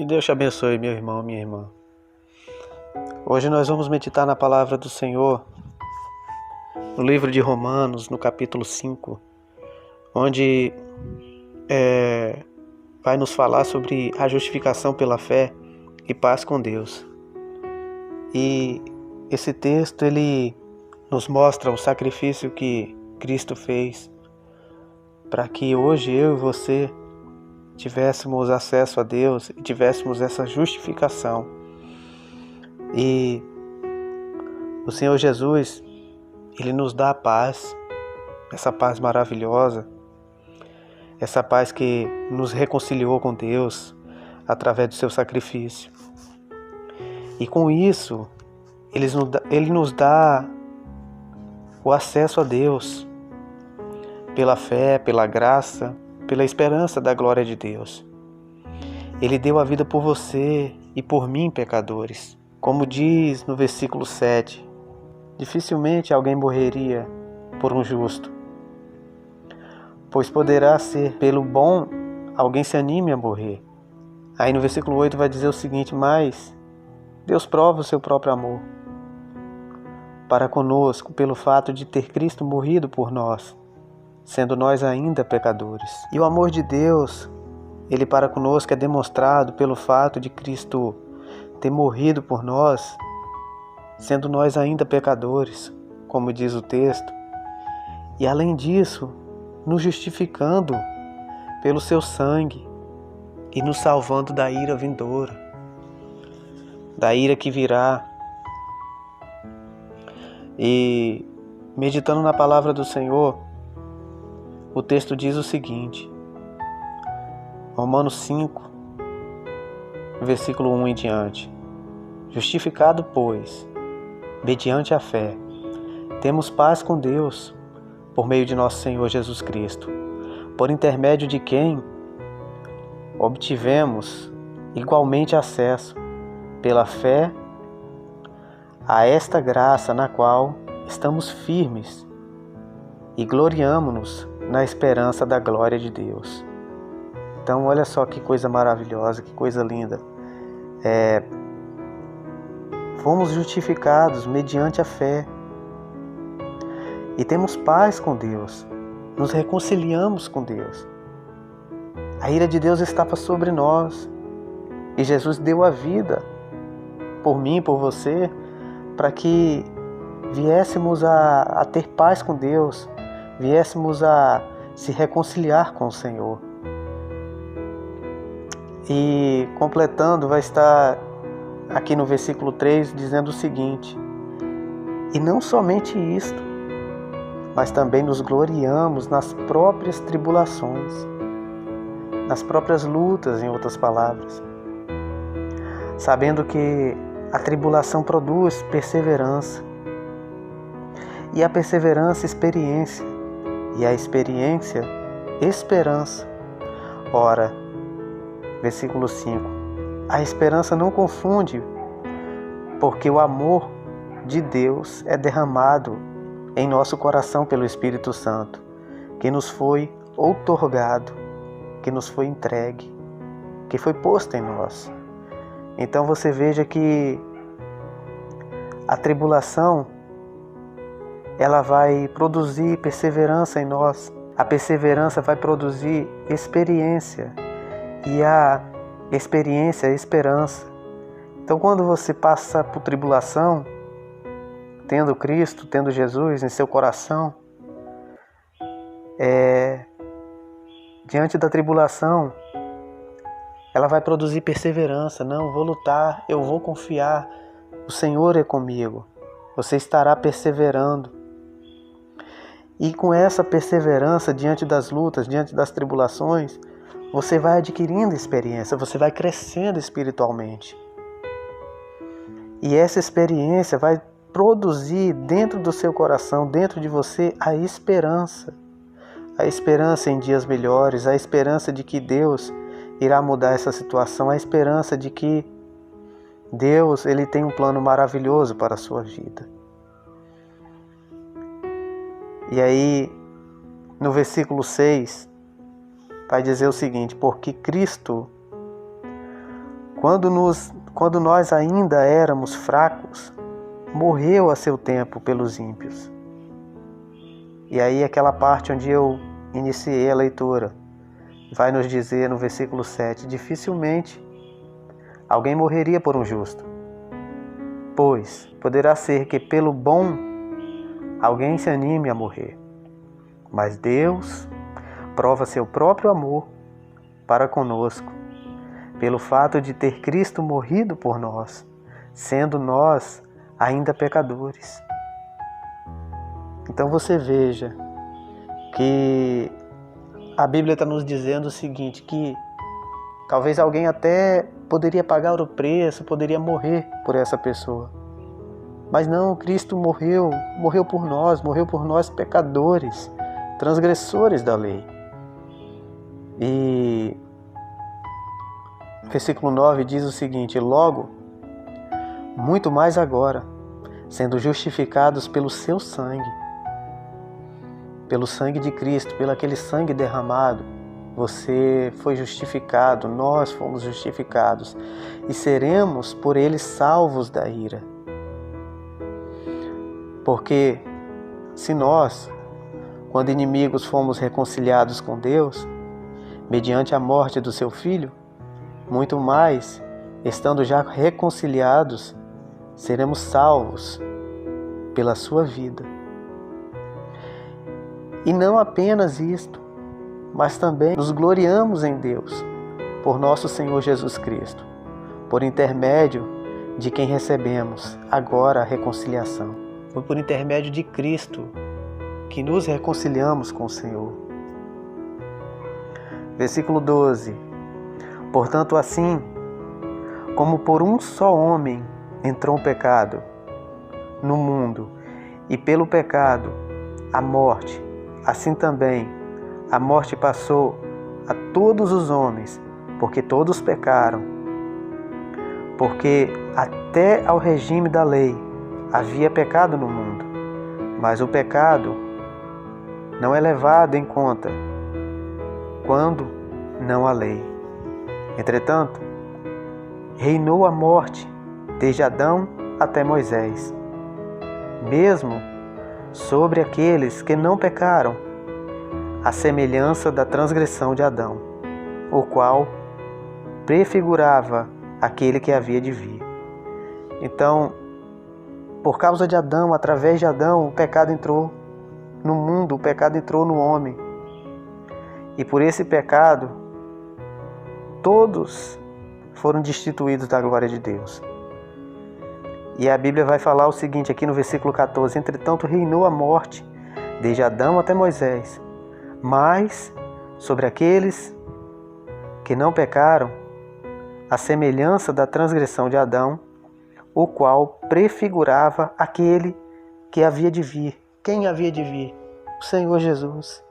Que Deus te abençoe, meu irmão, minha irmã. Hoje nós vamos meditar na palavra do Senhor, no livro de Romanos, no capítulo 5, onde vai nos falar sobre a justificação pela fé e paz com Deus. E esse texto, ele nos mostra o sacrifício que Cristo fez para que hoje eu e você tivéssemos acesso a Deus e tivéssemos essa justificação. E o Senhor Jesus, Ele nos dá a paz, essa paz maravilhosa, essa paz que nos reconciliou com Deus através do seu sacrifício. E com isso, Ele nos dá o acesso a Deus pela fé, pela graça, pela esperança da glória de Deus. Ele deu a vida por você e por mim, pecadores. Como diz no versículo 7, dificilmente alguém morreria por um justo, pois poderá ser pelo bom alguém se anime a morrer. Aí no versículo 8 vai dizer o seguinte: mas Deus prova o seu próprio amor para conosco pelo fato de ter Cristo morrido por nós, sendo nós ainda pecadores. E o amor de Deus, Ele para conosco é demonstrado pelo fato de Cristo ter morrido por nós, sendo nós ainda pecadores, como diz o texto, e além disso, nos justificando pelo seu sangue e nos salvando da ira vindoura, da ira que virá. E meditando na palavra do Senhor, o texto diz o seguinte, Romanos 5, versículo 1 em diante: justificado, pois, mediante a fé, temos paz com Deus, por meio de nosso Senhor Jesus Cristo, por intermédio de quem obtivemos igualmente acesso, pela fé, a esta graça na qual estamos firmes e gloriamo-nos na esperança da glória de Deus. Então olha só que coisa maravilhosa, que coisa linda. Fomos justificados mediante a fé e temos paz com Deus, nos reconciliamos com Deus. A ira de Deus estava sobre nós e Jesus deu a vida por mim, por você, para que viéssemos a ter paz com Deus, viéssemos a se reconciliar com o Senhor. E completando, vai estar aqui no versículo 3 dizendo o seguinte: e não somente isto, mas também nos gloriamos nas próprias tribulações, nas próprias lutas, em outras palavras, sabendo que a tribulação produz perseverança, e a perseverança experiência, e a experiência esperança. Ora, versículo 5, a esperança não confunde, porque o amor de Deus é derramado em nosso coração pelo Espírito Santo, que nos foi outorgado, que nos foi entregue, que foi posto em nós. Então você veja que a tribulação, ela vai produzir perseverança em nós. A perseverança vai produzir experiência, e a experiência é esperança. Então quando você passa por tribulação, tendo Cristo, tendo Jesus em seu coração, diante da tribulação, ela vai produzir perseverança. Não, vou lutar, eu vou confiar, o Senhor é comigo. Você estará perseverando. E com essa perseverança diante das lutas, diante das tribulações, você vai adquirindo experiência, você vai crescendo espiritualmente. E essa experiência vai produzir dentro do seu coração, dentro de você, a esperança. A esperança em dias melhores, a esperança de que Deus irá mudar essa situação, a esperança de que Deus, Ele tem um plano maravilhoso para a sua vida. E aí, no versículo 6, vai dizer o seguinte: porque Cristo, quando nós ainda éramos fracos, morreu a seu tempo pelos ímpios. E aí aquela parte onde eu iniciei a leitura vai nos dizer no versículo 7, dificilmente alguém morreria por um justo, pois poderá ser que pelo bom alguém se anime a morrer. Mas Deus prova seu próprio amor para conosco, pelo fato de ter Cristo morrido por nós, sendo nós ainda pecadores. Então você veja que a Bíblia está nos dizendo o seguinte, que talvez alguém até poderia pagar o preço, poderia morrer por essa pessoa. Mas não, Cristo morreu por nós pecadores, transgressores da lei. E versículo 9 diz o seguinte, logo, muito mais agora, sendo justificados pelo seu sangue, pelo sangue de Cristo, pelo aquele sangue derramado, você foi justificado, nós fomos justificados e seremos por ele salvos da ira. Porque se nós, quando inimigos, fomos reconciliados com Deus, mediante a morte do seu Filho, muito mais, estando já reconciliados, seremos salvos pela sua vida. E não apenas isto, mas também nos gloriamos em Deus, por nosso Senhor Jesus Cristo, por intermédio de quem recebemos agora a reconciliação. Foi por intermédio de Cristo que nos reconciliamos com o Senhor. Versículo 12. Portanto, assim, como por um só homem entrou o pecado no mundo, e pelo pecado a morte, assim também a morte passou a todos os homens, porque todos pecaram. Porque até ao regime da lei havia pecado no mundo, mas o pecado não é levado em conta quando não há lei. Entretanto, reinou a morte desde Adão até Moisés, mesmo sobre aqueles que não pecaram, à semelhança da transgressão de Adão, o qual prefigurava aquele que havia de vir. Então, por causa de Adão, através de Adão, o pecado entrou no mundo, o pecado entrou no homem. E por esse pecado, todos foram destituídos da glória de Deus. E a Bíblia vai falar o seguinte aqui no versículo 14, entretanto reinou a morte, desde Adão até Moisés, mas sobre aqueles que não pecaram, a semelhança da transgressão de Adão, o qual prefigurava aquele que havia de vir. Quem havia de vir? O Senhor Jesus.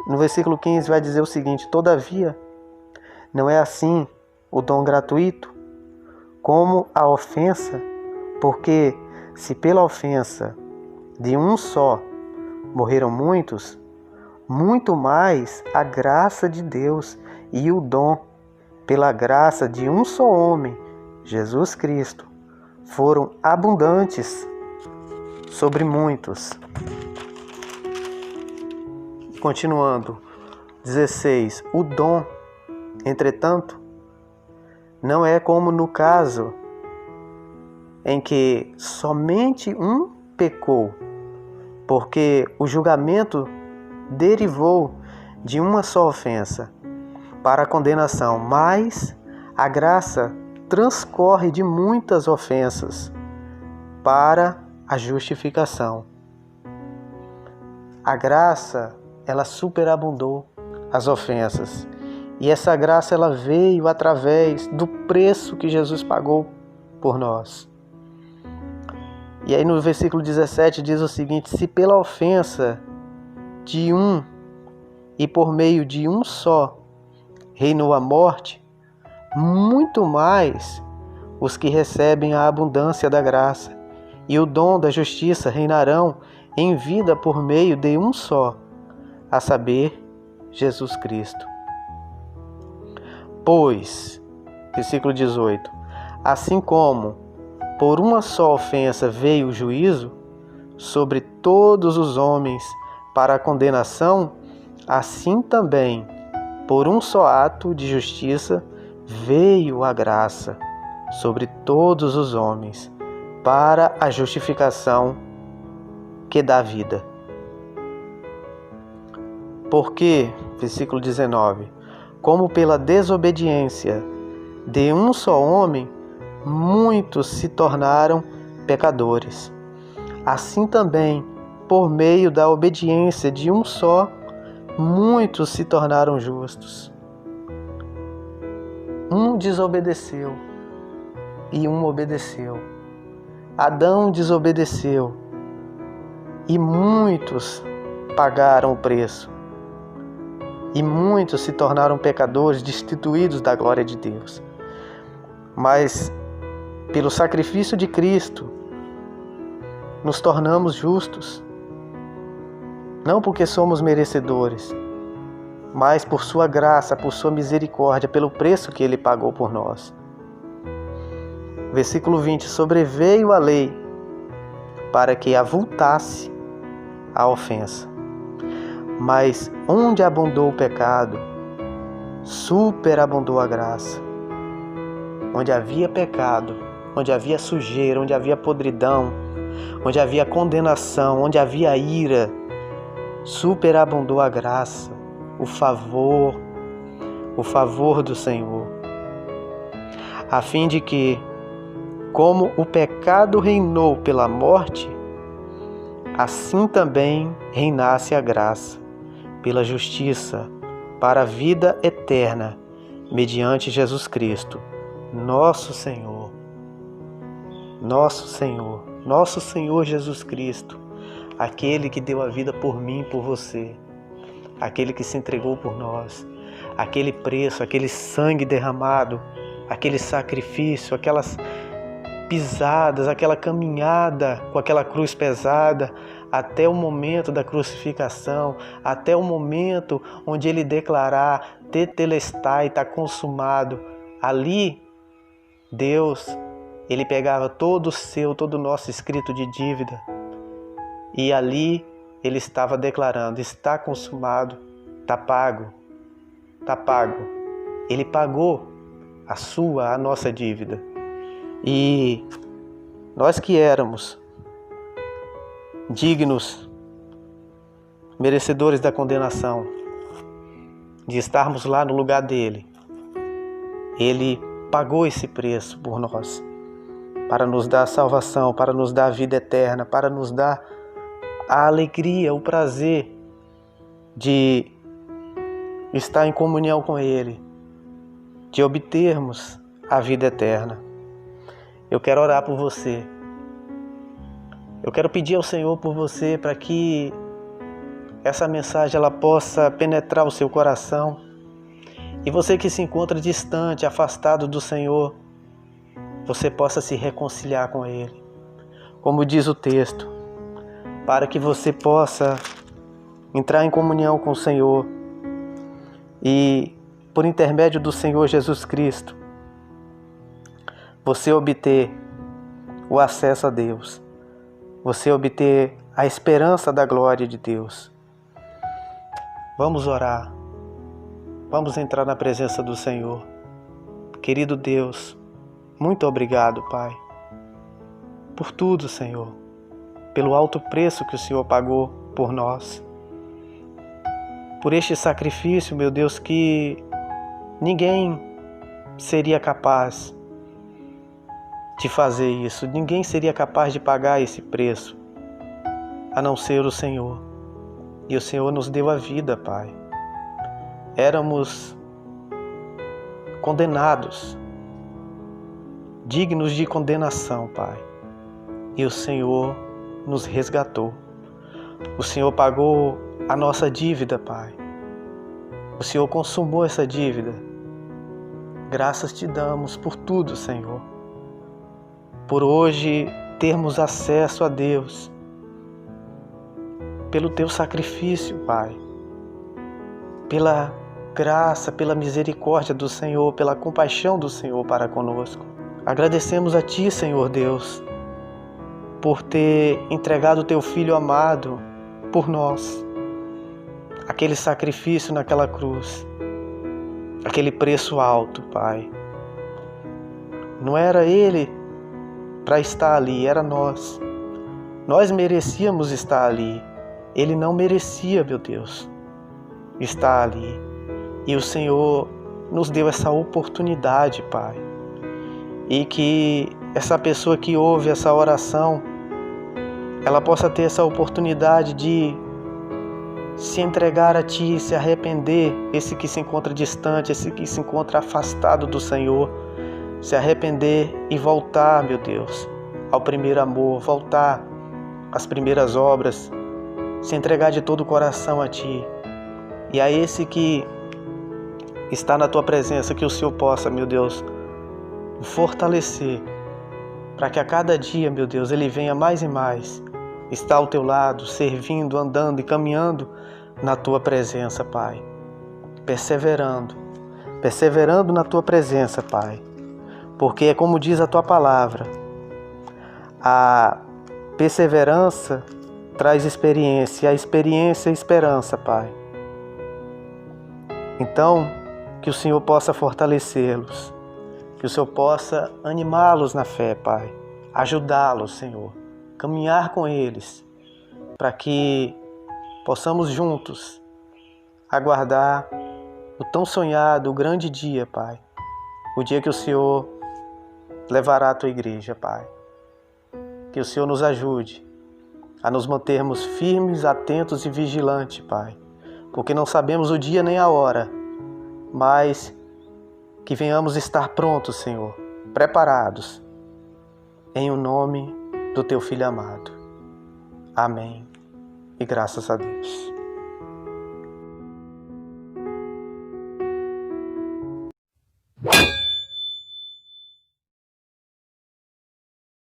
No versículo 15 vai dizer o seguinte, todavia, não é assim o dom gratuito, como a ofensa, porque se pela ofensa de um só morreram muitos, muito mais a graça de Deus e o dom pela graça de um só homem, Jesus Cristo, foram abundantes sobre muitos. Continuando, 16. O dom, entretanto, não é como no caso em que somente um pecou, porque o julgamento derivou de uma só ofensa para a condenação, mas a graça transcorre de muitas ofensas para a justificação. A graça, ela superabundou as ofensas. E essa graça, ela veio através do preço que Jesus pagou por nós. E aí no versículo 17 diz o seguinte, se pela ofensa de um e por meio de um só reinou a morte, muito mais os que recebem a abundância da graça e o dom da justiça reinarão em vida por meio de um só, a saber, Jesus Cristo. Pois versículo 18. Assim como por uma só ofensa veio o juízo sobre todos os homens para a condenação, assim também por um só ato de justiça veio a graça sobre todos os homens para a justificação que dá vida. Porque, versículo 19, como pela desobediência de um só homem, muitos se tornaram pecadores, assim também, por meio da obediência de um só, muitos se tornaram justos. Um desobedeceu e um obedeceu. Adão desobedeceu e muitos pagaram o preço. E muitos se tornaram pecadores, destituídos da glória de Deus. Mas, pelo sacrifício de Cristo, nos tornamos justos. Não porque somos merecedores, mas por sua graça, por sua misericórdia, pelo preço que Ele pagou por nós. Versículo 20. Sobreveio a lei para que avultasse a ofensa. Mas onde abundou o pecado, superabundou a graça. Onde havia pecado, onde havia sujeira, onde havia podridão, onde havia condenação, onde havia ira, superabundou a graça, o favor do Senhor, a fim de que, como o pecado reinou pela morte, assim também reinasse a graça, pela justiça, para a vida eterna, mediante Jesus Cristo, nosso Senhor. Nosso Senhor, nosso Senhor Jesus Cristo, aquele que deu a vida por mim e por você, aquele que se entregou por nós, aquele preço, aquele sangue derramado, aquele sacrifício, aquelas pisadas, aquela caminhada com aquela cruz pesada, até o momento da crucificação, até o momento onde ele declarar tetelestai, está consumado. Ali, Deus, ele pegava todo o nosso escrito de dívida, e ali ele estava declarando, está consumado, está pago, está pago. Ele pagou a nossa dívida. E nós que éramos dignos, merecedores da condenação, de estarmos lá no lugar dele, ele pagou esse preço por nós, para nos dar a salvação, para nos dar a vida eterna, para nos dar a alegria, o prazer de estar em comunhão com ele, de obtermos a vida eterna. Eu quero orar por você. Eu quero pedir ao Senhor por você para que essa mensagem ela possa penetrar o seu coração. E você que se encontra distante, afastado do Senhor, você possa se reconciliar com Ele. Como diz o texto, para que você possa entrar em comunhão com o Senhor e, por intermédio do Senhor Jesus Cristo, você obter o acesso a Deus, você obter a esperança da glória de Deus. Vamos orar, vamos entrar na presença do Senhor. Querido Deus, muito obrigado, Pai, por tudo, Senhor, pelo alto preço que o Senhor pagou por nós, por este sacrifício, meu Deus, que ninguém seria capaz de fazer isso, ninguém seria capaz de pagar esse preço, a não ser o Senhor. E o Senhor nos deu a vida, Pai. Éramos condenados, dignos de condenação, Pai. E o Senhor nos resgatou. O Senhor pagou a nossa dívida, Pai. O Senhor consumou essa dívida. Graças te damos por tudo, Senhor. Por hoje termos acesso a Deus, pelo teu sacrifício, Pai, pela graça, pela misericórdia do Senhor, pela compaixão do Senhor para conosco. Agradecemos a Ti, Senhor Deus, por ter entregado o Teu Filho amado por nós. Aquele sacrifício naquela cruz, aquele preço alto, Pai. Não era Ele para estar ali, era nós. Nós merecíamos estar ali. Ele não merecia, meu Deus, estar ali. E o Senhor nos deu essa oportunidade, Pai. E que essa pessoa que ouve essa oração, ela possa ter essa oportunidade de se entregar a Ti, se arrepender, esse que se encontra distante, esse que se encontra afastado do Senhor, se arrepender e voltar, meu Deus, ao primeiro amor, voltar às primeiras obras, se entregar de todo o coração a Ti. E a esse que está na Tua presença, que o Senhor possa, meu Deus, o fortalecer, para que a cada dia, meu Deus, ele venha mais e mais, estar ao Teu lado, servindo, andando e caminhando na Tua presença, Pai. Perseverando na Tua presença, Pai. Porque é como diz a Tua palavra, a perseverança traz experiência, a experiência é esperança, Pai. Então, que o Senhor possa fortalecê-los, que o Senhor possa animá-los na fé, Pai, ajudá-los, Senhor, caminhar com eles, para que possamos juntos aguardar o tão sonhado, o grande dia, Pai, o dia que o Senhor levará a Tua igreja, Pai. Que o Senhor nos ajude a nos mantermos firmes, atentos e vigilantes, Pai, porque não sabemos o dia nem a hora, mas que venhamos estar prontos, Senhor, preparados, em o nome do Teu Filho amado. Amém. E graças a Deus.